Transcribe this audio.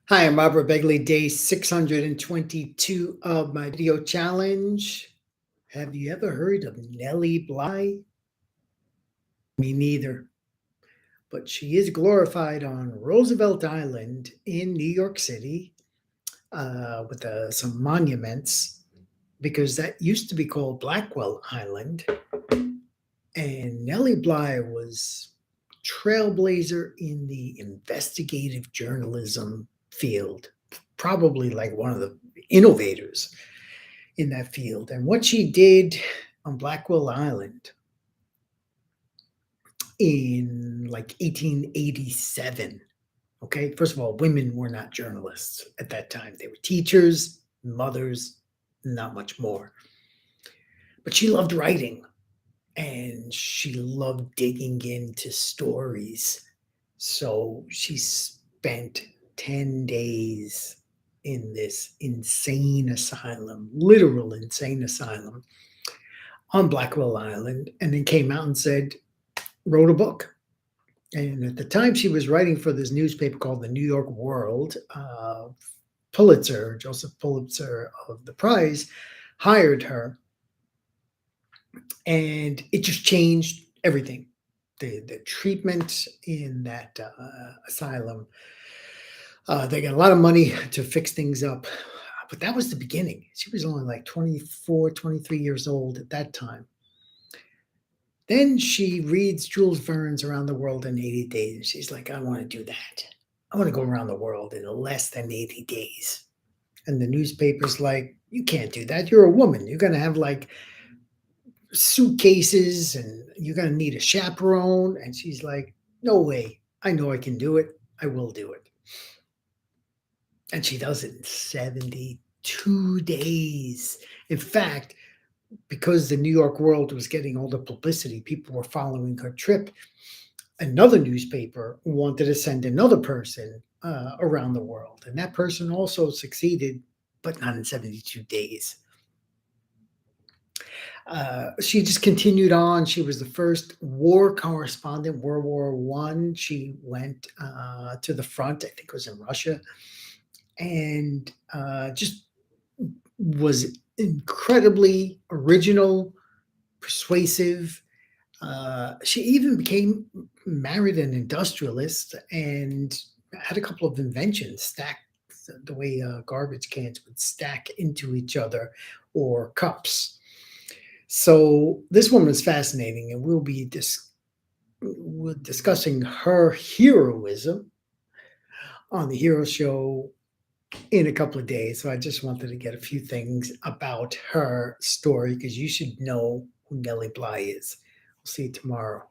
Hi, I'm Robert Begley, day 622 of my video challenge. Have you ever heard of Nellie Bly? Me neither. But she is glorified on Roosevelt Island in New York City with some monuments because that used to be called Blackwell Island. And Nellie Bly was trailblazer in the investigative journalism field, probably like one of the innovators in that field. And what she did on Blackwell Island in like 1887. Okay, first of all, women were not journalists at that time. They were teachers, mothers, not much more. But she loved writing and she loved digging into stories. So she spent 10 days in this insane asylum, literal insane asylum on Blackwell Island, and then came out and wrote a book. And at the time, she was writing for this newspaper called the New York World. Joseph Pulitzer of the prize, hired her, and it just changed everything. The treatment in that asylum. They got a lot of money to fix things up, but that was the beginning. She was only like 24, 23 years old at that time. Then she reads Jules Verne's Around the World in 80 Days. She's like, I want to do that. I want to go around the world in less than 80 days. And the newspaper's like, you can't do that. You're a woman. You're going to have like suitcases and you're going to need a chaperone. And she's like, no way. I know I can do it. I will do it. And she does it in 72 days. In fact, because the New York World was getting all the publicity, people were following her trip. Another newspaper wanted to send another person around the world, and that person also succeeded, but not in 72 days. She just continued on. She was the first war correspondent, World War One. She went to the front, I think it was in Russia, and just was incredibly original, persuasive. She even became married an industrialist and had a couple of inventions stacked the way garbage cans would stack into each other or cups. So this woman is fascinating, and we're discussing her heroism on the Hero Show in a couple of days. So I just wanted to get a few things about her story because you should know who Nellie Bly is. We'll see you tomorrow.